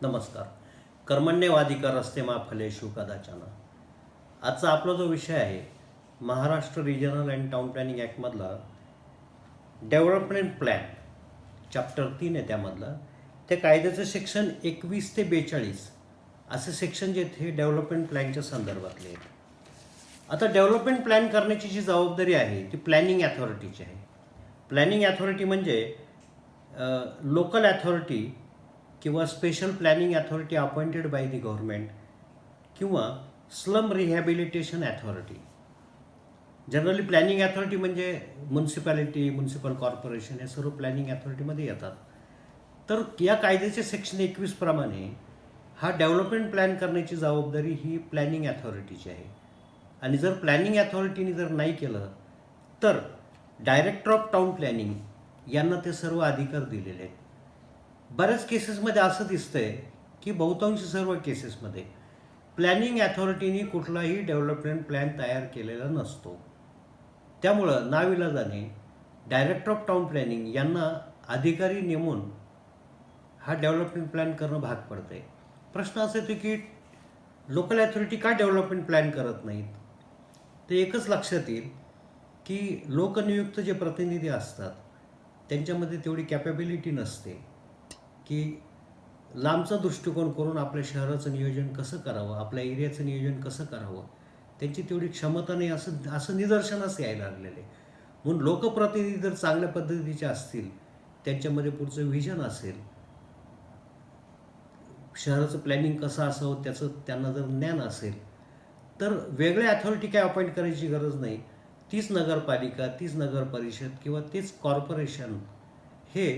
नमस्कार. कर्मण्यवाधिकारस्ते मा फलेषु कदाचन. आजचा आपला जो विषय आहे Maharashtra regional and town planning ॲक्टमधला डेव्हलपमेंट प्लॅन चॅप्टर 3 आहे त्यामधलं. त्या कायद्याचं सेक्शन 21 ते 42 असे सेक्शन जे हे डेव्हलपमेंट प्लॅनच्या संदर्भातले आहेत. आता डेव्हलपमेंट प्लॅन करण्याची जी जबाबदारी आहे ती प्लॅनिंग ॲथॉरिटीची आहे. प्लॅनिंग ॲथॉरिटी म्हणजे लोकल ॲथॉरिटी किंवा special planning authority appointed by the government किंवा slum rehabilitation authority. Generally planning authority म्हणजे म्युन्सिपॅलिटी, म्युन्सिपल कॉर्पोरेशन हे सर्व प्लॅनिंग ॲथॉरिटीमध्ये येतात. तर या कायद्याचे सेक्शन 21 प्रमाणे हा डेव्हलपमेंट प्लॅन करण्याची जबाबदारी ही प्लॅनिंग ॲथॉरिटीची आहे. आणि जर प्लॅनिंग ॲथॉरिटीने जर नाही केलं तर डायरेक्टर ऑफ टाउन प्लॅनिंग यांना ते सर्व अधिकार दिलेले आहेत. बऱ्याच केसेसमध्ये असं दिसतंय की बहुतांश सर्व केसेसमध्ये प्लॅनिंग ॲथॉरिटीने कुठलाही डेव्हलपमेंट प्लॅन तयार केलेला नसतो. त्यामुळं नाविलाजाने डायरेक्टर ऑफ टाउन प्लॅनिंग यांना अधिकारी नेमून हा डेव्हलपमेंट प्लॅन करणं भाग पडतं आहे. प्रश्न असा येतो की लोकल ॲथॉरिटी का डेव्हलपमेंट प्लॅन करत नाहीत? ते एकच लक्षात येईल की लोकनियुक्त जे प्रतिनिधी असतात त्यांच्यामध्ये तेवढी कॅपॅबिलिटी नसते की लांबचा दृष्टिकोन करून आपल्या शहराचं नियोजन कसं करावं, आपल्या एरियाचं नियोजन कसं करावं, त्यांची तेवढी क्षमता नाही असं निदर्शनास यायला लागलेले. म्हणून लोकप्रतिनिधी जर चांगल्या पद्धतीचे असतील, त्यांच्यामध्ये पुढचं व्हिजन असेल, शहराचं प्लॅनिंग कसं असावं त्याचं त्यांना जर ज्ञान असेल तर वेगळ्या अथॉरिटी काय अपॉइंट करायची गरज नाही. तीच नगरपालिका, तीच नगर परिषद किंवा तेच कॉर्पोरेशन हे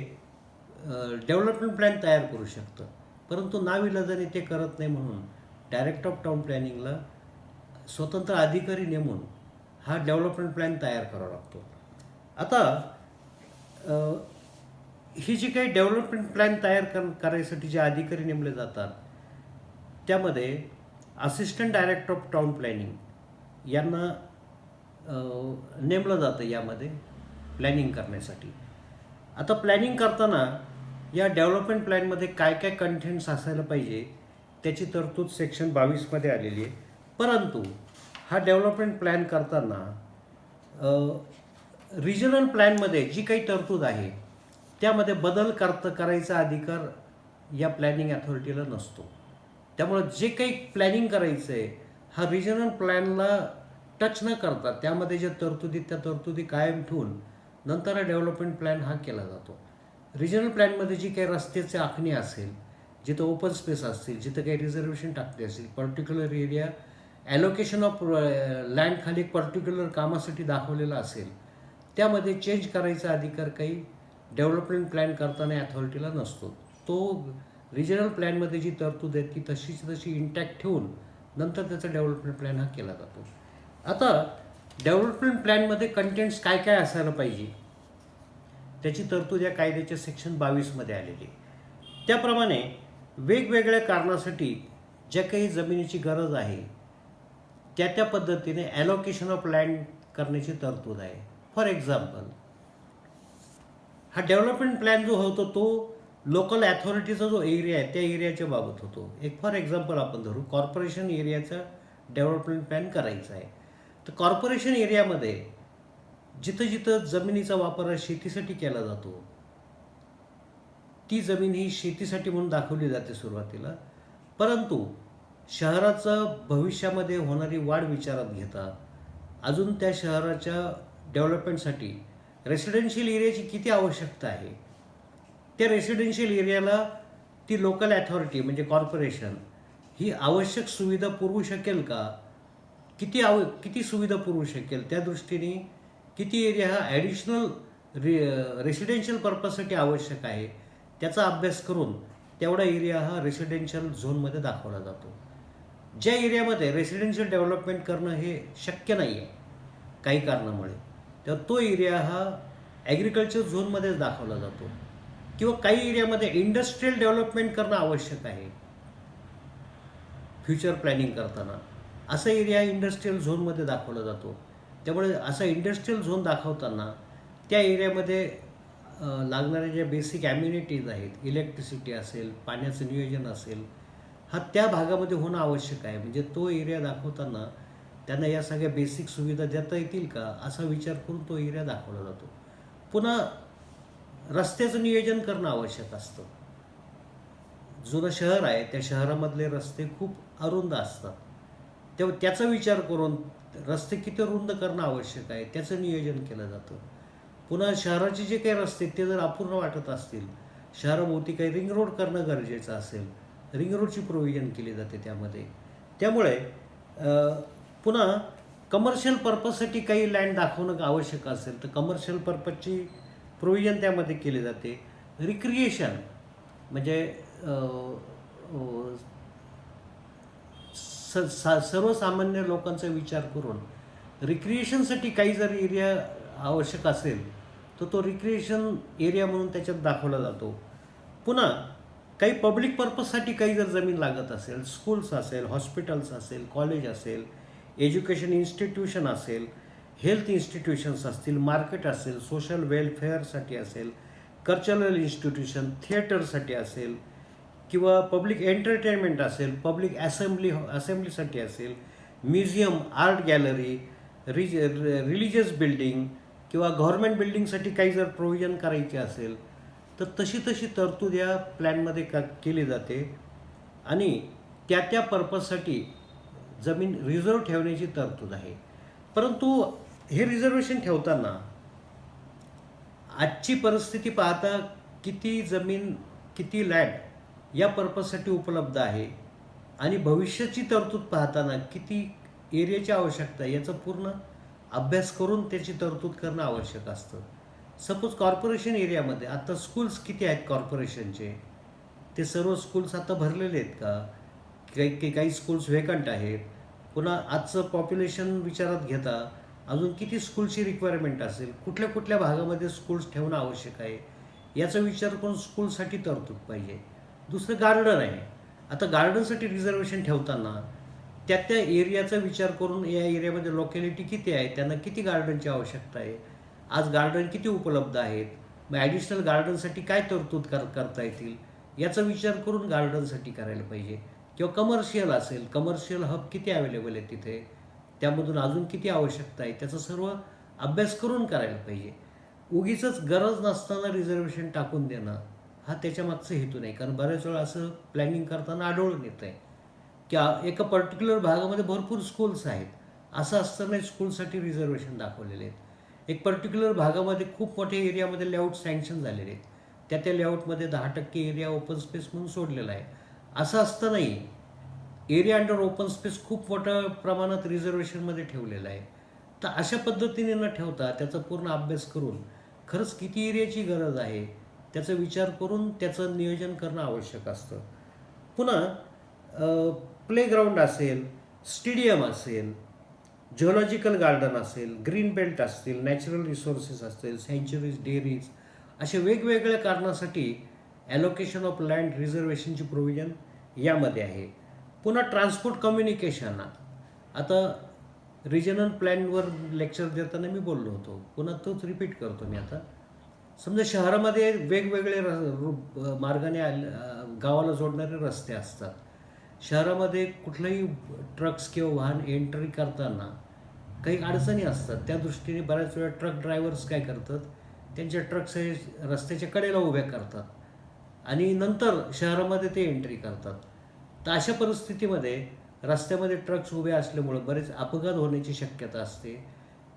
डेव्हलपमेंट प्लॅन तयार करू शकतं. परंतु नाविलाजाने ते करत नाही. म्हणून डायरेक्टर ऑफ टाउन प्लॅनिंगला स्वतंत्र अधिकारी नेमून हा डेव्हलपमेंट प्लॅन तयार करावा लागतो. आता ही जी काही डेव्हलपमेंट प्लॅन तयार करायसाठी जे अधिकारी नेमले जातात त्यामध्ये assistant director of town planning यांना नेमलं जातं यामध्ये प्लॅनिंग करण्यासाठी. आता प्लॅनिंग करताना या डेव्हलपमेंट प्लॅनमध्ये काय काय कंटेंट्स असायला पाहिजे त्याची तरतूद सेक्शन 22मध्ये आलेली आहे. परंतु हा डेव्हलपमेंट प्लॅन करताना रिजनल प्लॅनमध्ये जी काही तरतूद आहे त्यामध्ये बदल करायचा अधिकार या प्लॅनिंग ॲथॉरिटीला नसतो. त्यामुळं जे काही प्लॅनिंग करायचं आहे हा रिजनल प्लॅनला टच न करता त्यामध्ये ज्या तरतुदी त्या तरतुदी कायम ठेवून नंतर हा डेव्हलपमेंट प्लॅन हा केला जातो. रिजनल प्लॅनमध्ये जी काही रस्त्याची आखणी असेल, जिथं ओपन स्पेस असतील, जिथं काही रिझर्वेशन टाकले असेल, particular area allocation of land खाली एक पर्टिक्युलर कामासाठी दाखवलेला असेल, त्यामध्ये चेंज करायचा अधिकार काही डेव्हलपमेंट प्लॅन करताना ॲथॉरिटीला नसतो. तो रिजनल प्लॅनमध्ये जी तरतूद आहे ती तशी इंटॅक्ट ठेवून नंतर त्याचा डेव्हलपमेंट प्लॅन हा केला जातो. आता डेव्हलपमेंट प्लॅनमध्ये कंटेंट्स काय काय असायला पाहिजे त्याची तरतूद या कायद्याच्या सेक्शन 22मध्ये आलेली. त्याप्रमाणे वेगवेगळ्या कारणासाठी ज्या काही जमिनीची गरज आहे त्या पद्धतीने ॲलोकेशन ऑफ लँड करण्याची तरतूद आहे. फॉर एक्झाम्पल हा डेव्हलपमेंट प्लॅन जो होतो तो लोकल ॲथॉरिटीचा जो एरिया आहे त्या एरियाच्या बाबत होतो. एक फॉर एक्झाम्पल आपण धरू, कॉर्पोरेशन एरियाचा डेव्हलपमेंट प्लॅन करायचा आहे. तर कॉर्पोरेशन एरियामध्ये जिथं जिथं जमिनीचा वापर हा शेतीसाठी केला जातो ती जमीन ही शेतीसाठी म्हणून दाखवली जाते सुरुवातीला. परंतु शहराचं भविष्यामध्ये होणारी वाढ विचारात घेता अजून त्या शहराच्या डेव्हलपमेंटसाठी रेसिडेन्शियल एरियाची किती आवश्यकता आहे, त्या रेसिडेन्शियल एरियाला ती लोकल ॲथॉरिटी म्हणजे कॉर्पोरेशन ही आवश्यक सुविधा पुरवू शकेल का, किती सुविधा पुरवू शकेल, त्या दृष्टीने किती एरिया हा ॲडिशनल रेसिडेन्शियल पर्पजसाठी आवश्यक आहे त्याचा अभ्यास करून तेवढा एरिया हा रेसिडेन्शियल झोनमध्ये दाखवला जातो. ज्या एरियामध्ये रेसिडेन्शियल डेव्हलपमेंट करणं हे शक्य नाही आहे काही कारणामुळे, तर तो एरिया हा ॲग्रिकल्चर झोनमध्येच दाखवला जातो. किंवा काही एरियामध्ये इंडस्ट्रियल डेव्हलपमेंट करणं आवश्यक आहे फ्युचर प्लॅनिंग करताना, असा एरिया इंडस्ट्रियल झोनमध्ये दाखवला जातो. त्यामुळे असा इंडस्ट्रियल झोन दाखवताना त्या एरियामध्ये लागणाऱ्या ज्या बेसिक ॲम्युनिटीज आहेत, इलेक्ट्रिसिटी असेल, पाण्याचं नियोजन असेल, हा त्या भागामध्ये होणं आवश्यक आहे. म्हणजे तो एरिया दाखवताना त्यांना या सगळ्या बेसिक सुविधा देता येतील का, असा विचार करून तो एरिया दाखवला जातो. पुन्हा रस्त्याचं नियोजन करणं आवश्यक असतं. जुनं शहर आहे, त्या शहरामधले रस्ते खूप अरुंद असतात. तेव्हा त्याचा विचार करून रस्ते किती रुंद करणं आवश्यक आहे, त्याचं नियोजन केलं जातं. पुन्हा शहराचे जे काही रस्ते ते जर अपूर्ण वाटत असतील, शहराभोवती काही रिंग रोड करणं गरजेचं असेल, रिंग रोडची प्रोव्हिजन केली जाते त्यामध्ये. त्यामुळे पुन्हा कमर्शियल पर्पजसाठी काही लँड दाखवणं आवश्यक असेल तर कमर्शियल पर्पजची प्रोव्हिजन त्यामध्ये केली जाते. रिक्रिएशन म्हणजे सर्वसामान्य लोकांचा विचार करून रिक्रिएशनसाठी काही जर एरिया आवश्यक असेल तर तो रिक्रिएशन एरिया म्हणून त्याच्यात दाखवला जातो. पुन्हा काही पब्लिक पर्पजसाठी काही जर जमीन लागत असेल, स्कूल्स असेल, हॉस्पिटल्स असेल, कॉलेज असेल, एज्युकेशन इन्स्टिट्यूशन असेल, हेल्थ इन्स्टिट्यूशन्स असतील, मार्केट असेल, सोशल वेलफेअरसाठी असेल, कल्चरल इन्स्टिट्यूशन, थिएटरसाठी असेल किंवा पब्लिक एंटरटेनमेंट असेल, पब्लिक असेंब्लीसाठी असेल, museum, art gallery, religious building किंवा गव्हर्नमेंट बिल्डिंगसाठी काही जर प्रोव्हिजन करायची असेल तर तशी तरतूद या प्लॅनमध्ये केली जाते आणि त्या पर्पजसाठी जमीन रिझर्व ठेवण्याची तरतूद आहे. परंतु हे रिझर्वेशन ठेवताना आजची परिस्थिती पाहता किती जमीन, किती लँड या पर्पजसाठी उपलब्ध आहे आणि भविष्याची तरतूद पाहताना किती एरियाची आवश्यकता आहे याचा पूर्ण अभ्यास करून त्याची तरतूद करणं आवश्यक असतं. सपोज कॉर्पोरेशन एरियामध्ये आता स्कूल्स किती आहेत कॉर्पोरेशनचे, ते सर्व स्कूल्स आता भरलेले आहेत का, काही स्कूल्स वेकंट आहेत. पुन्हा आजचं पॉप्युलेशन विचारात घेता अजून किती स्कूलची रिक्वायरमेंट असेल, कुठल्या भागामध्ये स्कूल्स ठेवणं आवश्यक आहे याचा विचार करून स्कूलसाठी तरतूद पाहिजे. दुसरं गार्डन आहे. आता गार्डनसाठी रिझर्वेशन ठेवताना त्या एरियाचा विचार करून या एरियामध्ये लोकॅलिटी किती आहे, त्यांना किती गार्डनची आवश्यकता आहे, आज गार्डन किती उपलब्ध आहेत, मग ॲडिशनल गार्डनसाठी काय तरतूद करता येतील याचा विचार करून गार्डनसाठी करायला पाहिजे. किंवा कमर्शियल असेल, कमर्शियल हब किती अवेलेबल आहे तिथे, त्यामधून अजून किती आवश्यकता आहे त्याचा सर्व अभ्यास करून करायला पाहिजे. उगीचच गरज नसताना रिझर्वेशन टाकून देणं हा त्याच्यामागचा हेतू नाही. कारण बऱ्याच वेळा असं प्लॅनिंग करताना आढळून येतं आहे की एका पर्टिक्युलर भागामध्ये भरपूर स्कूल्स आहेत, असं असताना स्कूलसाठी रिझर्वेशन दाखवलेले आहेत. एक पर्टिक्युलर भागामध्ये खूप मोठ्या एरियामध्ये लेआउट सँक्शन झालेले आहेत, त्या लेआउटमध्ये 10% एरिया ओपन स्पेस म्हणून सोडलेला आहे. असं असतानाही एरिया अंडर ओपन स्पेस खूप मोठ्या प्रमाणात रिझर्वेशनमध्ये ठेवलेला आहे. तर अशा पद्धतीने न ठेवता त्याचा पूर्ण अभ्यास करून खरंच किती एरियाची गरज आहे त्याचा विचार करून त्याचं नियोजन करणं आवश्यक असतं. पुन्हा प्लेग्राऊंड असेल, स्टेडियम असेल, झुऑलॉजिकल गार्डन असेल, ग्रीन बेल्ट असतील, नॅचरल रिसोर्सेस असतील, सँच्युरीज, डेअरीज, अशा वेगवेगळ्या कारणासाठी ॲलोकेशन ऑफ लँड रिझर्वेशनची प्रोव्हिजन यामध्ये आहे. पुन्हा ट्रान्सपोर्ट कम्युनिकेशन, आता रिजनल प्लॅनवर लेक्चर देताना मी बोललो होतो, पुन्हा तोच रिपीट करतो मी आता. समजा शहरामध्ये वेगवेगळे मार्गाने गावाला जोडणारे रस्ते असतात. शहरामध्ये कुठलंही ट्रक्स किंवा वाहन एंट्री करताना काही अडचणी असतात. त्या दृष्टीने बऱ्याच वेळा ट्रक ड्रायव्हर्स काय करतात, त्यांच्या ट्रक्स हे रस्त्याच्या कडेला उभ्या करतात आणि नंतर शहरामध्ये ते एंट्री करतात. तर अशा परिस्थितीमध्ये रस्त्यामध्ये ट्रक्स उभे असल्यामुळं बरेच अपघात होण्याची शक्यता असते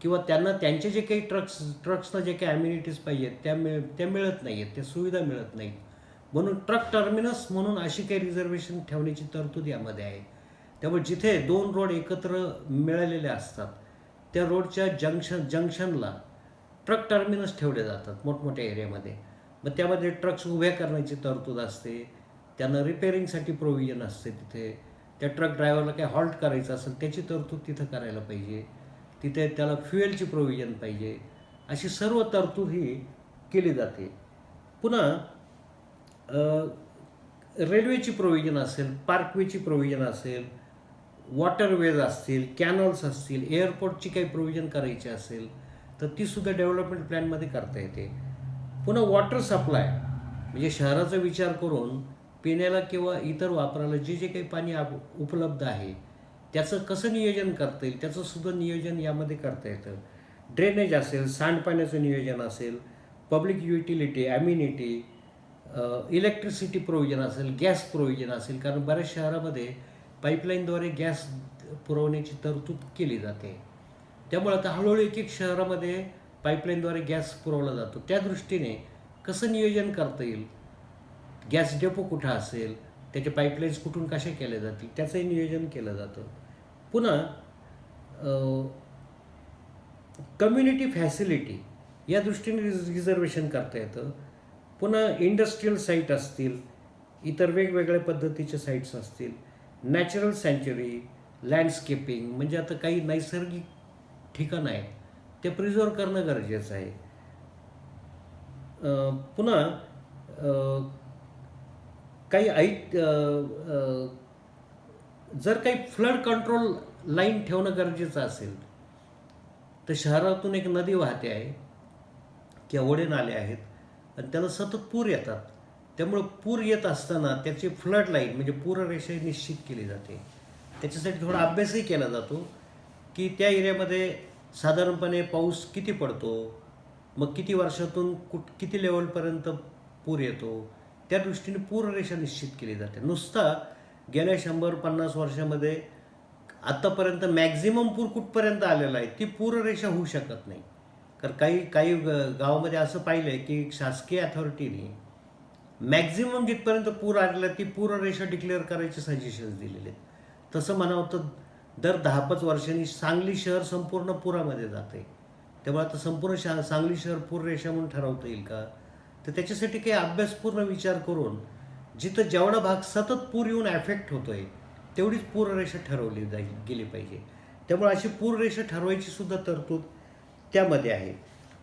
किंवा त्यांना त्यांचे जे काही ट्रक्सना जे काही ॲम्युनिटीज पाहिजेत त्या मिळत नाही आहेत, त्या सुविधा मिळत नाहीत. म्हणून ट्रक टर्मिनस म्हणून अशी काही रिझर्वेशन ठेवण्याची तरतूद यामध्ये आहे. त्यामुळे जिथे 2 रोड एकत्र मिळालेले असतात त्या रोडच्या जंक्शनला ट्रक टर्मिनस ठेवले जातात मोठमोठ्या एरियामध्ये. मग त्यामध्ये ट्रक्स उभ्या करण्याची तरतूद असते, त्यांना रिपेअरिंगसाठी प्रोव्हिजन असते. तिथे त्या ट्रक ड्रायव्हरला काही हॉल्ट करायचं असेल त्याची तरतूद तिथं करायला पाहिजे. तिथे त्याला फ्युएलची प्रोव्हिजन पाहिजे. अशी सर्व तरतूद ही केली जाते. पुन्हा रेल्वेची प्रोव्हिजन असेल, पार्कवेची प्रोव्हिजन असेल, वॉटरवेज असतील, कॅनल्स असतील, एअरपोर्टची काही प्रोव्हिजन करायची असेल तर तीसुद्धा डेव्हलपमेंट प्लॅनमध्ये करता येते. पुन्हा वॉटर सप्लाय म्हणजे शहराचा विचार करून पिण्याला किंवा इतर वापराला जे जे काही पाणी उपलब्ध आहे त्याचं कसं नियोजन करता येईल त्याचं सुद्धा नियोजन यामध्ये करता येतं. ड्रेनेज असेल, सांडपाण्याचं नियोजन असेल, public utility, amenity, electricity provision असेल, गॅस प्रोव्हिजन असेल, कारण बऱ्याच शहरामध्ये पाईपलाईनद्वारे गॅस पुरवण्याची तरतूद केली जाते. त्यामुळे आता हळूहळू एक एक शहरामध्ये पाईपलाईनद्वारे गॅस पुरवला जातो. त्या दृष्टीने कसं नियोजन करता येईल, गॅस डेपो कुठं असेल, त्याचे पाईपलाईन्स कुठून कशा केल्या जातील त्याचंही नियोजन केलं जातं. पुन्हा कम्युनिटी फॅसिलिटी या दृष्टीने रिझर्वेशन करता येतं. पुन्हा इंडस्ट्रीयल साईट असतील, इतर वेगवेगळ्या पद्धतीचे साईट्स असतील, नॅचरल सँच्युरी, लँडस्केपिंग म्हणजे आता काही नैसर्गिक ठिकाणं आहेत ते प्रिझर्व करणं गरजेचं आहे. पुन्हा काही जर काही फ्लड कंट्रोल लाईन ठेवणं गरजेचं असेल तर शहरातून एक नदी वाहते आहे किंवा ओढे नाले आहेत आणि त्याला सतत पूर येतात. त्यामुळं पूर येत असताना त्याची फ्लड लाईन म्हणजे पूररेषा निश्चित केली जाते. त्याच्यासाठी थोडा अभ्यासही केला जातो की त्या एरियामध्ये साधारणपणे पाऊस किती पडतो, मग किती वर्षातून किती लेवलपर्यंत पूर येतो, त्या दृष्टीने पूररेषा निश्चित केली जाते. नुसता गेल्या 100-50 वर्षामध्ये आत्तापर्यंत मॅक्झिमम पूर कुठपर्यंत आलेला आहे ती पूररेषा होऊ शकत नाही. कारण काही काही गावामध्ये असं पाहिलं आहे की शासकीय अथॉरिटीने मॅक्झिमम जिथपर्यंत पूर आलेला ती पूररेषा डिक्लेअर करायचे सजेशन्स दिलेले आहेत. तसं म्हणावं तर दर 10-5 वर्षांनी सांगली शहर संपूर्ण पुरामध्ये जाते. त्यामुळे आता संपूर्ण सांगली शहर पूररेषा म्हणून ठरवता येईल का, तर त्याच्यासाठी काही अभ्यासपूर्ण विचार करून जिथं जेवढा भाग सतत पूर येऊन ॲफेक्ट होतोय तेवढीच पूररेषा ठरवली गेली पाहिजे. त्यामुळे अशी पूररेषा ठरवायची सुद्धा तरतूद त्यामध्ये आहे.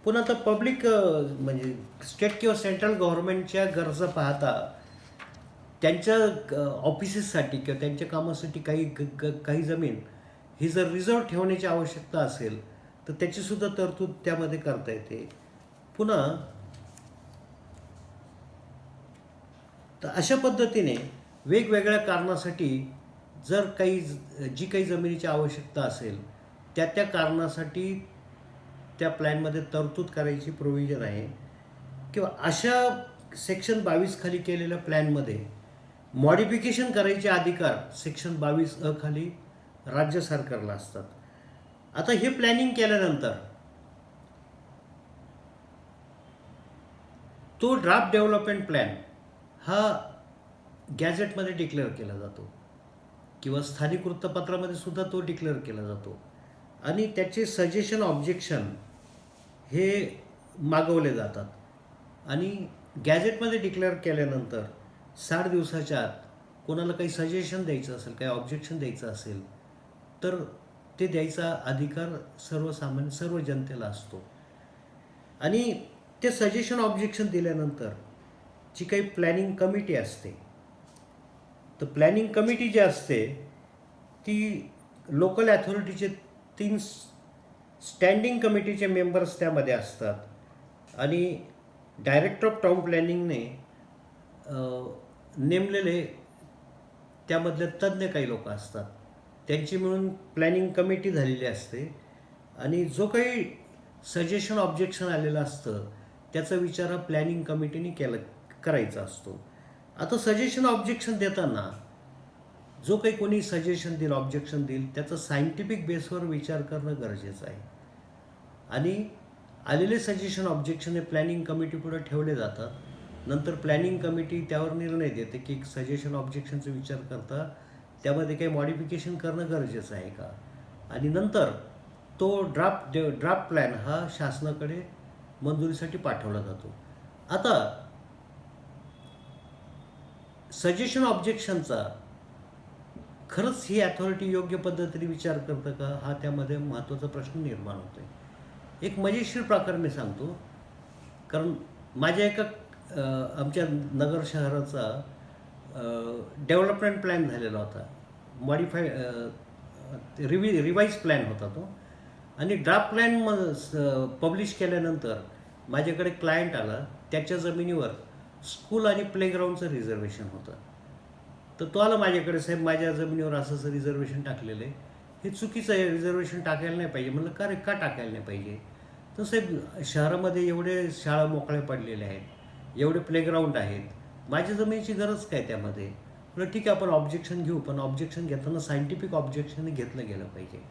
पुन्हा आता पब्लिक म्हणजे स्टेट किंवा सेंट्रल गव्हर्नमेंटच्या गरजा पाहता त्यांच्या ऑफिसेससाठी किंवा त्यांच्या कामासाठी काही जमीन ही जर रिझर्व ठेवण्याची आवश्यकता असेल तर त्याचीसुद्धा तरतूद त्यामध्ये करता येते. पुन्हा तर अशा पद्धतीने वेगवेगळ्या कारणासाठी जर जी काही जमिनीची आवश्यकता असेल त्या कारणासाठी त्या प्लॅनमध्ये तरतूद करायची प्रोव्हिजन आहे. किंवा अशा सेक्शन 22 खाली केलेल्या प्लॅनमध्ये मॉडिफिकेशन करायचे अधिकार सेक्शन 22 खाली राज्य सरकारला असतात. आता हे प्लॅनिंग केल्यानंतर तो ड्राफ्ट डेव्हलपमेंट प्लॅन हा गॅझेटमध्ये डिक्लेअर केला जातो किंवा स्थानिक वृत्तपत्रामध्ये सुद्धा तो डिक्लेअर केला जातो आणि त्याचे सजेशन ऑब्जेक्शन हे मागवले जातात आणि गॅझेटमध्ये डिक्लेअर केल्यानंतर 60 दिवसाच्या आत कोणाला काही सजेशन द्यायचं असेल, काही ऑब्जेक्शन द्यायचं असेल तर ते द्यायचा अधिकार सर्व जनतेला असतो. आणि ते सजेशन ऑब्जेक्शन दिल्यानंतर जी काही प्लॅनिंग कमिटी असते तर प्लॅनिंग कमिटी जी असते ती लोकल अथॉरिटीचे 3 स्टँडिंग कमिटीचे मेंबर्स त्यामध्ये असतात आणि डायरेक्टर ऑफ टाउन प्लॅनिंगने नेमलेले त्यामधले तज्ज्ञ काही लोक असतात. त्यांची मिळून प्लॅनिंग कमिटी झालेली असते आणि जो काही सजेशन ऑब्जेक्शन आलेलं असतं त्याचा विचार प्लॅनिंग कमिटीने करायचा असतो. आता सजेशन ऑब्जेक्शन देताना जो काही कोणी सजेशन देईल, ऑब्जेक्शन देईल त्याचा सायंटिफिक बेसवर विचार करणं गरजेचं आहे आणि आलेले सजेशन ऑब्जेक्शन हे प्लॅनिंग कमिटीपुढे ठेवले जातात. नंतर प्लॅनिंग कमिटी त्यावर निर्णय देते की सजेशन ऑब्जेक्शनचा विचार करता त्यामध्ये काही मॉडिफिकेशन करणं गरजेचं आहे का आणि नंतर तो ड्राफ्ट प्लॅन हा शासनाकडे मंजुरीसाठी पाठवला जातो. आता सजेशन ऑब्जेक्शनचा खरंच ही अथॉरिटी योग्य पद्धतीने विचार करतं का, हा त्यामध्ये महत्त्वाचा प्रश्न निर्माण होतोय. एक मजेशीर प्रकार मी सांगतो, कारण माझ्या एका आमच्या नगर शहराचा डेव्हलपमेंट प्लॅन झालेला होता, रिवाईज प्लॅन होता तो आणि ड्राफ्ट प्लॅन पब्लिश केल्यानंतर माझ्याकडे क्लायंट आला, त्याच्या जमिनीवर स्कूल आणि प्लेग्राऊंडचं रिझर्वेशन होतं. तर तो आला माझ्याकडे, साहेब माझ्या जमिनीवर असं रिझर्वेशन टाकलेलं आहे, हे चुकीचं आहे, रिझर्वेशन टाकायला नाही पाहिजे. म्हणलं का रे, का टाकायला नाही पाहिजे? तर साहेब शहरामध्ये एवढे शाळा मोकळ्या पडलेल्या आहेत, एवढे प्लेग्राऊंड आहेत, माझ्या जमिनीची गरज काय त्यामध्ये? म्हटलं ठीक आहे, आपण ऑब्जेक्शन घेऊ, पण ऑब्जेक्शन घेताना सायंटिफिक ऑब्जेक्शन घेतलं गेलं पाहिजे.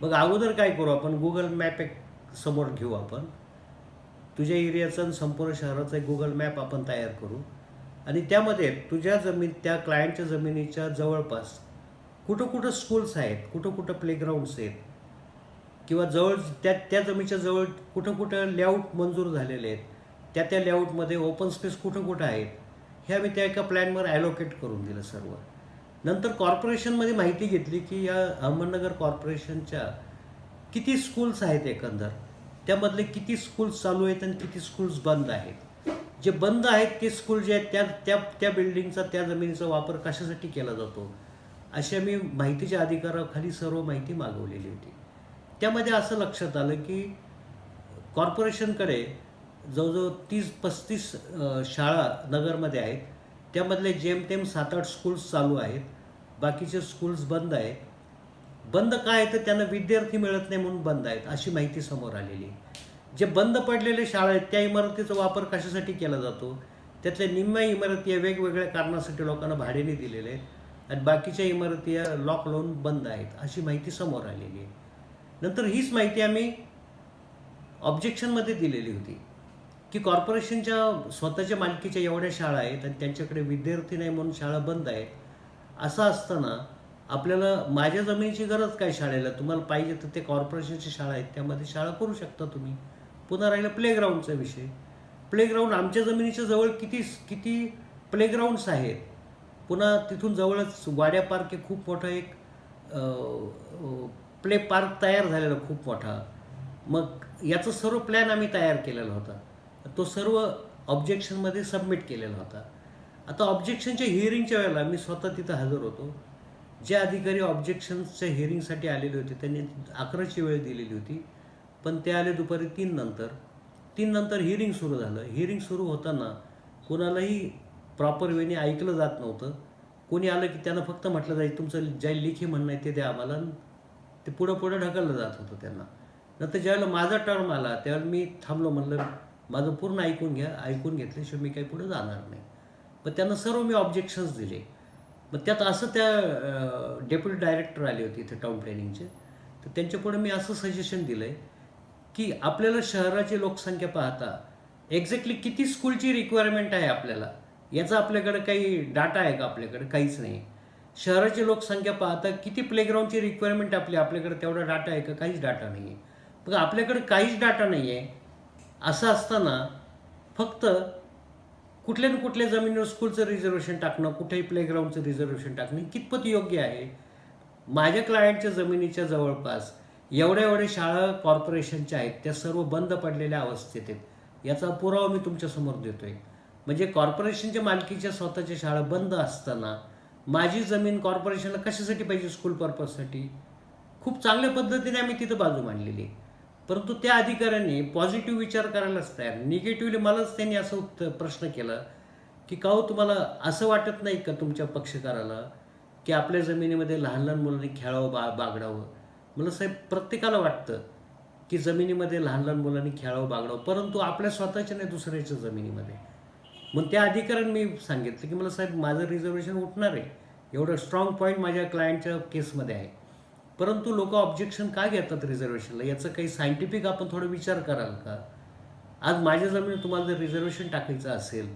मग अगोदर काय करू आपण, गुगल मॅप एक समोर घेऊ, आपण तुझ्या एरियाचा आणि संपूर्ण शहराचा एक गुगल मॅप आपण तयार करू आणि त्यामध्ये तुझ्या त्या क्लायंटच्या जमिनीच्या जवळपास कुठं कुठं स्कूल्स आहेत, कुठं कुठं प्लेग्राऊंड्स आहेत, किंवा जवळ त्या जमिनीच्या जवळ कुठं कुठं लेआउट मंजूर झालेले आहेत, त्या लेआउटमध्ये ओपन स्पेस कुठं कुठं आहेत, हे आम्ही त्या एका प्लॅनवर ॲलोकेट करून दिलं सर्व. नंतर कॉर्पोरेशनमध्ये माहिती घेतली की या अहमदनगर कॉर्पोरेशनच्या किती स्कूल्स आहेत एकंदर, त्यामधले किती स्कूल्स चालू आहेत आणि किती स्कूल्स बंद आहेत. जे बंद आहेत ते स्कूल जे आहेत त्या त्या त्या बिल्डिंगचा, त्या जमिनीचा वापर कशासाठी केला जातो, अशी आम्ही माहितीच्या अधिकाराखाली सर्व माहिती मागवलेली होती. त्यामध्ये असं लक्षात आलं की कॉर्पोरेशनकडे जवळजवळ 30-35 शाळा नगरमध्ये आहेत, त्यामधले जेमतेम 7-8 स्कूल्स चालू आहेत, बाकीचे स्कूल्स बंद आहेत. बंद काय तर त्यांना विद्यार्थी मिळत नाही म्हणून बंद आहेत, अशी माहिती समोर आलेली. जे बंद पडलेले शाळा आहेत त्या इमारतीचा वापर कशासाठी केला जातो, त्यातल्या निम्म्या इमारती या वेगवेगळ्या कारणासाठी लोकांना भाड्याने दिलेले आहेत आणि बाकीच्या इमारती या लॉक लावून बंद आहेत, अशी माहिती समोर आलेली आहे. नंतर हीच माहिती आम्ही ऑब्जेक्शनमध्ये दिलेली होती की कॉर्पोरेशनच्या स्वतःच्या मालकीच्या एवढ्या शाळा आहेत आणि त्यांच्याकडे विद्यार्थी नाही म्हणून शाळा बंद आहेत. असं असताना आपल्याला माझ्या जमिनीची गरज काय शाळेला, तुम्हाला पाहिजे तर ते कॉर्पोरेशनची शाळा आहेत त्यामध्ये शाळा करू शकता तुम्ही. पुन्हा राहिला प्लेग्राऊंडचा विषय. प्लेग्राऊंड आमच्या जमिनीच्या जवळ किती किती प्लेग्राऊंड्स आहेत. पुन्हा तिथून जवळच वाड्या पार्क हे खूप मोठा एक प्ले पार्क तयार झालेला खूप मोठा. मग याचं सर्व प्लॅन आम्ही तयार केलेला होता, तो सर्व ऑब्जेक्शनमध्ये सबमिट केलेला होता. आता ऑब्जेक्शनच्या हिअरिंगच्या वेळेला मी स्वतः तिथं हजर होतो. जे अधिकारी ऑब्जेक्शन्सच्या हिअरिंगसाठी आलेले होते त्यांनी 11ची वेळ दिलेली होती, पण ते आले दुपारी 3 नंतर हिअरिंग सुरू झालं. हिअरिंग सुरू होताना कोणालाही प्रॉपर वेने ऐकलं जात नव्हतं. कोणी आलं की त्यांना फक्त म्हटलं जाईल तुमचं ज्या लेखी म्हणणं आहे ते द्या आम्हाला, ते पुढं ढकललं जात होतं त्यांना. नंतर ज्यावेळेला माझा टर्म आला त्यावेळेला मी थांबलो, म्हणलं माझं पूर्ण ऐकून घ्या, ऐकून घेतल्याशिवाय मी काही पुढे जाणार नाही. पण त्यांना सर्व मी ऑब्जेक्शन्स दिले. मग त्यात असं त्या डेप्युटी डायरेक्टर आले होते इथे टाऊन प्लॅनिंगचे, तर त्यांच्यापुढे मी असं सजेशन दिलं आहे की आपल्याला शहराची लोकसंख्या पाहता एक्झॅक्टली किती स्कूलची रिक्वायरमेंट आहे आपल्याला, याचा आपल्याकडे काही डाटा आहे का? आपल्याकडे काहीच नाही. शहराची लोकसंख्या पाहता किती प्लेग्राऊंडची रिक्वायरमेंट आपल्याकडे तेवढा डाटा आहे का? काहीच डाटा नाही आहे. मग आपल्याकडे काहीच डाटा नाही आहे, असं असताना फक्त कुठल्या ना कुठल्या जमिनीवर स्कूलचं रिझर्वेशन टाकणं, कुठेही प्लेग्राऊंडचं रिझर्वेशन टाकणं कितपत योग्य आहे? माझ्या क्लायंटच्या जमिनीच्या जवळपास एवढ्या शाळा कॉर्पोरेशनच्या आहेत, त्या सर्व बंद पडलेल्या अवस्थेत आहेत. याचा पुरावा मी तुमच्यासमोर देतो आहे. म्हणजे कॉर्पोरेशनच्या मालकीच्या स्वतःच्या शाळा बंद असताना माझी जमीन कॉर्पोरेशनला कशासाठी पाहिजे? स्कूल पर्पजसाठी. खूप चांगल्या पद्धतीने आम्ही तिथं बाजू मांडलेली आहे. परंतु त्या अधिकाऱ्यांनी पॉझिटिव्ह विचार करायलाच तयार, निगेटिव्हली मलाच त्यांनी असं प्रश्न केला की का हो तुम्हाला असं वाटत नाही का तुमच्या पक्षकाराला की आपल्या जमिनीमध्ये लहान लहान मुलांनी खेळावं, बागडावं? मला साहेब प्रत्येकाला वाटतं की जमिनीमध्ये लहान लहान मुलांनी खेळावं, बागडावं, परंतु आपल्या स्वतःच्या नाही, दुसऱ्याच्या जमिनीमध्ये. मग त्या अधिकाऱ्यांनी मी सांगितलं की मला साहेब माझं रिझर्वेशन उठणार आहे, एवढं स्ट्रॉंग पॉईंट माझ्या क्लायंटच्या केसमध्ये आहे, परंतु लोक ऑब्जेक्शन का घेतात रिझर्वेशनला, याचं काही सायंटिफिक आपण थोडं विचार कराल का? आज माझ्या जमिनीत तुम्हाला जर रिझर्वेशन टाकायचं असेल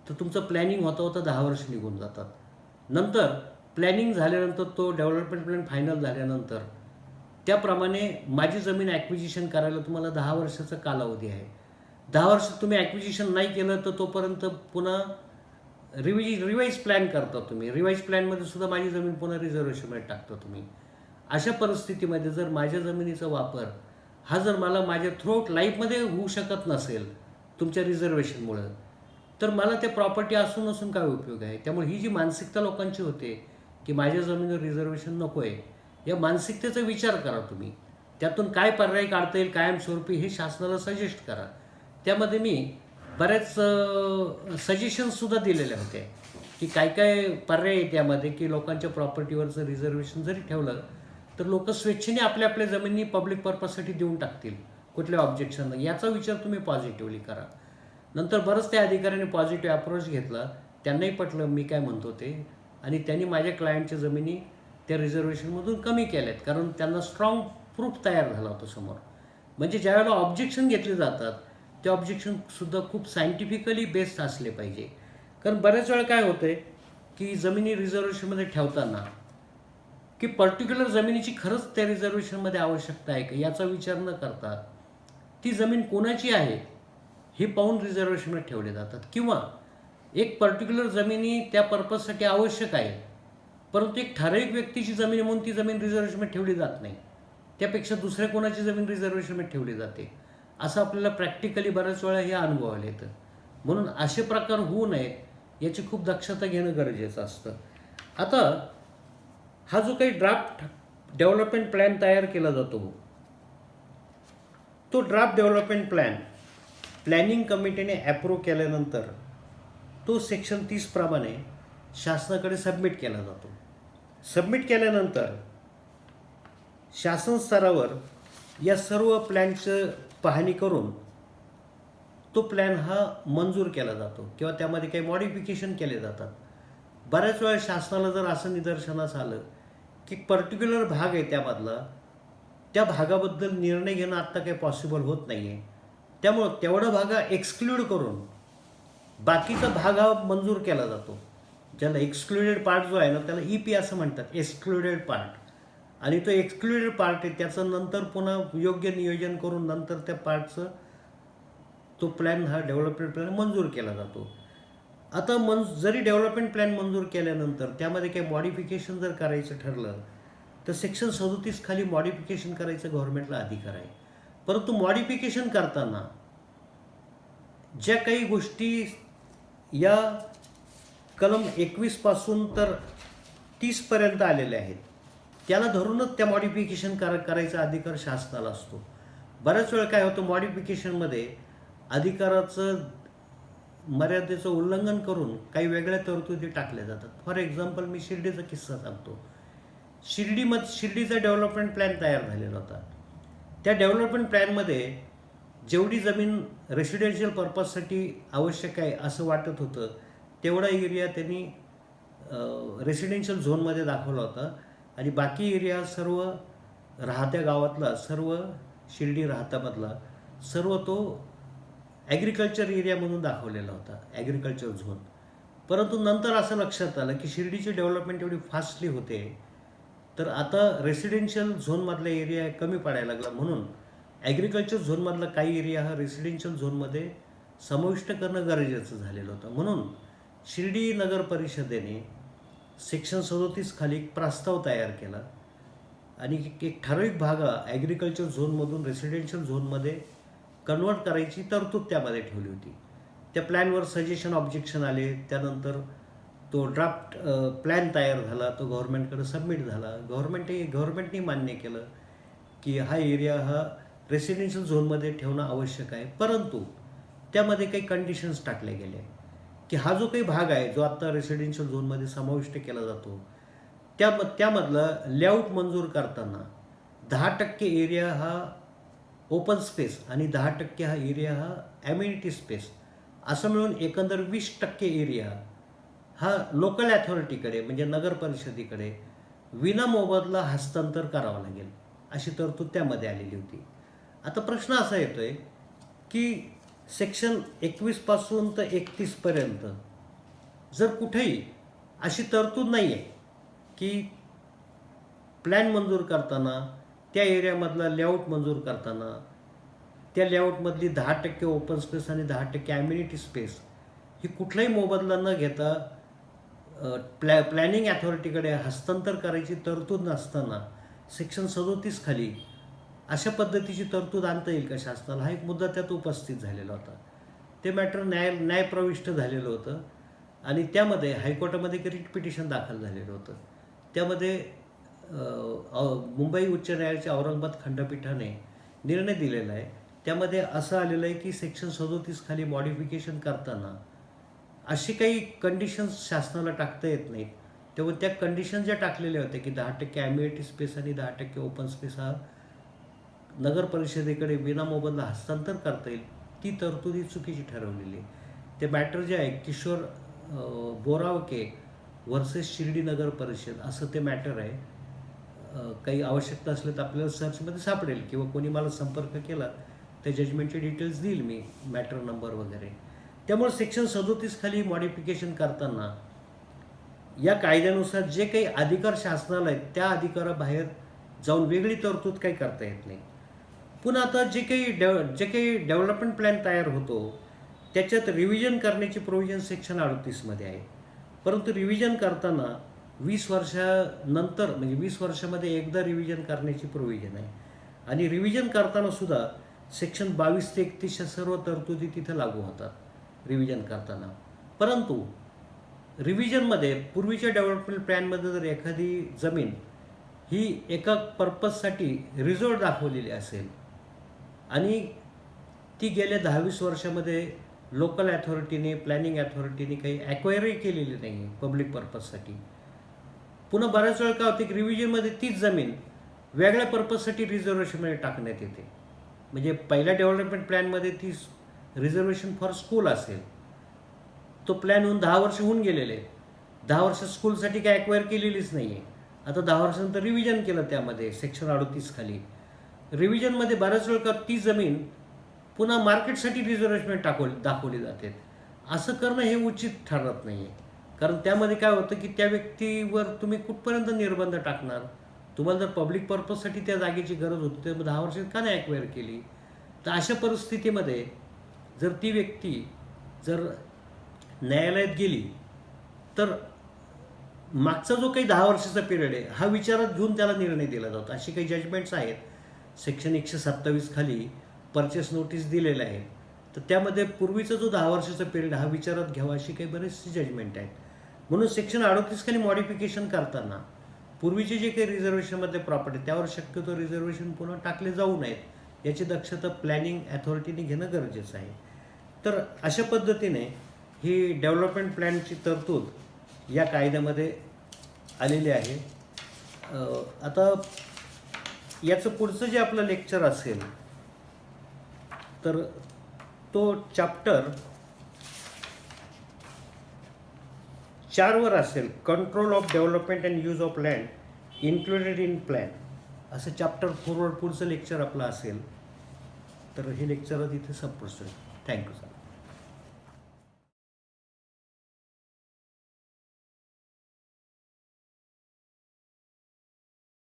तर तुमचं प्लॅनिंग होता 10 वर्ष निघून जातात. नंतर प्लॅनिंग झाल्यानंतर तो डेव्हलपमेंट प्लॅन फायनल झाल्यानंतर त्याप्रमाणे माझी जमीन ॲक्विजिशन करायला तुम्हाला 10 वर्षाचा कालावधी आहे. 10 वर्ष तुम्ही ॲक्विजिशन नाही केलं तर तोपर्यंत पुन्हा रिवाईज प्लॅन करता तुम्ही. रिवाईज प्लॅनमध्ये सुद्धा माझी जमीन पुन्हा रिझर्वेशनमध्ये टाकता तुम्ही. अशा परिस्थितीमध्ये जर माझ्या जमिनीचा वापर हा जर मला माझ्या थ्रूआउट लाईफमध्ये होऊ शकत नसेल तुमच्या रिझर्वेशनमुळं, तर मला ते प्रॉपर्टी असून नसून काय उपयोग आहे? त्यामुळे ही जी मानसिकता लोकांची होते की माझ्या जमिनीवर रिझर्वेशन नको आहे, या मानसिकतेचा विचार करा तुम्ही. त्यातून काय पर्याय काढता येईल कायमस्वरूपी हे शासनाला सजेस्ट करा. त्यामध्ये मी बऱ्याच सजेशन्ससुद्धा दिलेल्या होत्या की काय काय पर्याय आहे त्यामध्ये, की लोकांच्या प्रॉपर्टीवरचं रिझर्वेशन जरी ठेवलं तर लोक स्वेच्छेने आपल्या आपल्या जमिनी पब्लिक पर्पजसाठी देऊन टाकतील कुठल्या ऑब्जेक्शन नाही, याचा विचार तुम्ही पॉझिटिव्हली करा. नंतर बरंच त्या अधिकाऱ्याने पॉझिटिव्ह अप्रोच घेतला, त्यांनाही पटलं मी काय म्हणतो ते, आणि त्यांनी माझ्या क्लायंटच्या जमिनी त्या रिझर्वेशनमधून कमी केल्यात, कारण त्यांना स्ट्रॉंग प्रूफ तयार झाला होता समोर. म्हणजे ज्यावेळेला ऑब्जेक्शन घेतले जातात ते ऑब्जेक्शनसुद्धा खूप सायंटिफिकली बेस्ड असले पाहिजे. कारण बऱ्याच वेळा काय होतं आहे की जमिनी रिझर्वेशनमध्ये ठेवताना की पर्टिक्युलर जमिनीची खरंच त्या रिझर्वेशनमध्ये आवश्यकता आहे का याचा विचार न करता ती जमीन कोणाची आहे हे पाहून रिझर्वेशनमध्ये ठेवले जातात, किंवा एक पर्टिक्युलर जमिनी त्या पर्पजसाठी आवश्यक आहे परंतु एक ठराविक व्यक्तीची जमीन म्हणून ती जमीन रिझर्वेशनमध्ये ठेवली जात नाही, त्यापेक्षा दुसऱ्या कोणाची जमीन रिझर्वेशनमध्ये ठेवली जाते. असं आपल्याला प्रॅक्टिकली बऱ्याच वेळा हे अनुभवायला येतं. म्हणून असे प्रकार होऊ नयेत याची खूप दक्षता घेणं गरजेचं असतं. आता हा जो काही ड्राफ्ट डेव्हलपमेंट प्लॅन तयार केला जातो तो ड्राफ्ट डेव्हलपमेंट प्लॅन प्लॅनिंग कमिटीने ॲप्रूव्ह केल्यानंतर तो सेक्शन 30 प्रमाणे शासनाकडे सबमिट केला जातो. सबमिट केल्यानंतर शासन स्तरावर या सर्व प्लॅनचं पाहणी करून तो प्लॅन हा मंजूर केला जातो किंवा त्यामध्ये काही मॉडिफिकेशन केले जातात. बऱ्याच वेळा शासनाला जर असं निदर्शनास आलं की पर्टिक्युलर भाग आहे त्यामधला, त्या भागाबद्दल निर्णय घेणं आत्ता काही पॉसिबल होत नाही आहे, त्यामुळं तेवढा भाग एक्सक्लूड करून बाकीचा भाग हा मंजूर केला जातो. ज्याला एक्सक्लुडेड पार्ट जो आहे ना त्याला EP असं म्हणतात, एक्सक्लुडेड पार्ट. आणि तो एक्सक्लुडेड पार्ट आहे त्याचं नंतर पुन्हा योग्य नियोजन करून नंतर त्या पार्टचं तो प्लॅन हा डेव्हलपमेंट प्लॅन मंजूर केला जातो. आता जरी डेव्हलपमेंट प्लॅन मंजूर केल्यानंतर त्यामध्ये काही मॉडिफिकेशन जर करायचं ठरलं तर सेक्शन 37 खाली मॉडिफिकेशन करायचं गव्हर्नमेंटला अधिकार आहे. परंतु मॉडिफिकेशन करताना ज्या काही गोष्टी या कलम 21 पासून तर 30 पर्यंत आलेल्या आहेत त्याला धरूनच त्या मॉडिफिकेशन करायचा अधिकार शासनाला असतो. बऱ्याच वेळा काय होतं, मॉडिफिकेशनमध्ये अधिकाराचं मर्यादेचं उल्लंघन करून काही वेगळ्या तरतुदी टाकल्या जातात. फॉर एक्झाम्पल मी शिर्डीचा किस्सा सांगतो. शिर्डीचा डेव्हलपमेंट प्लॅन तयार झालेला होता. त्या डेव्हलपमेंट प्लॅनमध्ये जेवढी जमीन रेसिडेन्शियल पर्पजसाठी आवश्यक आहे असं वाटत होतं तेवढा एरिया त्यांनी रेसिडेन्शियल झोनमध्ये दाखवला होता आणि बाकी एरिया सर्व राहत्या गावातला, सर्व शिर्डी राहतामधला सर्व तो ॲग्रिकल्चर एरिया म्हणून दाखवलेला होता, ॲग्रिकल्चर झोन. परंतु नंतर असं लक्षात आलं की शिर्डीची डेव्हलपमेंट एवढी फास्टली होते तर आता रेसिडेन्शियल झोनमधला एरिया कमी पडायला लागला, म्हणून ॲग्रिकल्चर झोनमधला काही एरिया हा रेसिडेन्शियल झोनमध्ये समाविष्ट करणं गरजेचं झालेलं होतं. म्हणून शिर्डी नगर परिषदेने सेक्शन 37 खाली एक प्रस्ताव तयार केला आणि एक ठराविक भाग ॲग्रिकल्चर झोनमधून रेसिडेन्शियल झोनमध्ये कन्वर्ट करायची तरतूद त्यामध्ये ठेवली होती. त्या प्लॅनवर सजेशन ऑब्जेक्शन आले, त्यानंतर तो ड्राफ्ट प्लॅन तयार झाला, तो गव्हर्नमेंटकडे सबमिट झाला. गव्हर्नमेंटने मान्य केलं की हा एरिया हा रेसिडेन्शियल झोनमध्ये ठेवणं आवश्यक आहे, परंतु त्यामध्ये काही कंडिशन्स टाकले गेले की हा जो काही भाग आहे जो आत्ता रेसिडेन्शियल झोनमध्ये समाविष्ट केला जातो त्यामधला लेआउट मंजूर करताना 10% एरिया हा ओपन स्पेस आणि 10% हा एरिया हा ॲम्युनिटी स्पेस असं मिळून एकंदर 20% एरिया हा लोकल ॲथॉरिटीकडे म्हणजे नगर परिषदेकडे विनामोबदला हस्तांतर करावं लागेल अशी तरतूद त्यामध्ये आलेली होती. आता प्रश्न असा येतोय की सेक्शन 21 पासून तर 31 पर्यंत जर कुठेही अशी तरतूद नाही आहे की प्लॅन मंजूर करताना त्या एरियामधला लेआउट मंजूर करताना त्या लेआउटमधली 10% ओपन स्पेस आणि 10% ॲम्युनिटी स्पेस ही कुठलाही मोबदला न घेता प्लॅनिंग ॲथॉरिटीकडे हस्तांतर करायची तरतूद नसताना सेक्शन 37 खाली अशा पद्धतीची तरतूद आणता येईल का शासनाला, हा एक मुद्दा त्यात उपस्थित झालेला होता. ते मॅटर न्यायप्रविष्ट झालेलं होतं आणि त्यामध्ये हायकोर्टामध्ये एक रिट पिटिशन दाखल झालेलं होतं. त्यामध्ये मुंबई उच्च न्यायालयाच्या औरंगाबाद खंडपीठाने निर्णय दिलेला आहे त्यामध्ये असं आलेलं आहे की सेक्शन 37 खाली मॉडिफिकेशन करताना अशी काही कंडिशन्स शासनाला टाकता येत नाहीत. तेव्हा त्या कंडिशन ज्या टाकलेल्या होत्या की 10% ॲम्युनिटी स्पेस आणि 10% ओपन स्पेस हा नगर परिषदेकडे विनामोबदला हस्तांतर करता येईल, ती तरतूद ही चुकीची ठरवलेली आहे. ते मॅटर जे आहे किशोर बोरावके वर्सेस शिर्डी नगर परिषद असं ते मॅटर आहे. काही आवश्यकता असलं तर आपल्याला सर्चमध्ये सापडेल किंवा कोणी मला संपर्क केला त्या जजमेंटचे डिटेल्स देईल मी, मॅटर नंबर वगैरे. त्यामुळे सेक्शन 37 खाली मॉडिफिकेशन करताना या कायद्यानुसार जे काही अधिकार शासनाला आहेत त्या अधिकाराबाहेर जाऊन वेगळी तरतूद काही करता येत नाही. पुन्हा आता जे काही डेव्हलपमेंट प्लॅन तयार होतो त्याच्यात रिव्हिजन करण्याची प्रोव्हिजन सेक्शन 38मध्ये आहे. परंतु रिव्हिजन करताना 20 वर्षानंतर म्हणजे 20 वर्षामध्ये एकदा रिव्हिजन करण्याची प्रोव्हिजन आहे. आणि रिव्हिजन करताना सुद्धा सेक्शन 22 ते 31च्या सर्व तरतुदी तिथं लागू होतात रिव्हिजन करताना. परंतु रिव्हिजनमध्ये पूर्वीच्या डेव्हलपमेंट प्लॅनमध्ये जर एखादी जमीन ही एका पर्पजसाठी रिझर्व दाखवलेली असेल आणि ती गेल्या 10-20 वर्षामध्ये लोकल ॲथॉरिटीने प्लॅनिंग ॲथॉरिटीने काही ॲक्वायरही केलेली नाही आहे पब्लिक पर्पजसाठी. पुन्हा बऱ्याच वेळा काय होते की रिव्हिजनमध्ये तीच जमीन वेगळ्या पर्पजसाठी रिझर्वेशनमध्ये टाकण्यात येते. म्हणजे पहिल्या डेव्हलपमेंट प्लॅनमध्ये ती रिझर्वेशन फॉर स्कूल असेल, तो प्लॅन होऊन 10 वर्ष होऊन गेलेले आहेत. 10 वर्ष स्कूलसाठी काय ॲक्वायर केलेलीच नाही आहे. आता 10 वर्षानंतर रिव्हिजन केलं त्यामध्ये सेक्शन 38 खाली. रिव्हिजनमध्ये बऱ्याच वेळ ती जमीन पुन्हा मार्केटसाठी रिझर्वेशन दाखवली जाते. असं करणं हे उचित ठरत नाही आहे. कारण त्यामध्ये काय होतं की त्या व्यक्तीवर तुम्ही कुठपर्यंत निर्बंध टाकणार. तुम्हाला जर पब्लिक पर्पजसाठी त्या जागेची गरज होती तर 10 वर्षात का नाही ॲक्वायर केली. तर अशा परिस्थितीमध्ये जर ती व्यक्ती जर न्यायालयात गेली तर मागचा जो काही 10 वर्षाचा पिरियड आहे हा विचारात घेऊन त्याला निर्णय दिला जातो. अशी काही जजमेंट्स आहेत. सेक्शन 127 खाली परचेस नोटीस दिलेलं आहे. तर त्यामध्ये पूर्वीचा जो 10 वर्षाचा पिरियड हा विचारात घ्यावा अशी काही बरेचसे जजमेंट आहेत. म्हणून सेक्शन 38 खाली मॉडिफिकेशन करताना पूर्वीचे जे काही रिझर्वेशनमधले प्रॉपर्टी त्यावर शक्यतो रिझर्वेशन पुन्हा टाकले जाऊ नयेत याची दक्षता प्लॅनिंग ॲथॉरिटीने घेणं गरजेचं आहे. तर अशा पद्धतीने ही डेव्हलपमेंट प्लॅनची तरतूद या कायद्यामध्ये आलेली आहे. आता याचं पुढचं जे आपलं लेक्चर असेल तर तो चॅप्टर 4वर असेल, control of development and use of land included in plan असं चॅप्टर 4वर पुढचं लेक्चर आपलं असेल. तर हे लेक्चर इथे संपतो. Thank you sir.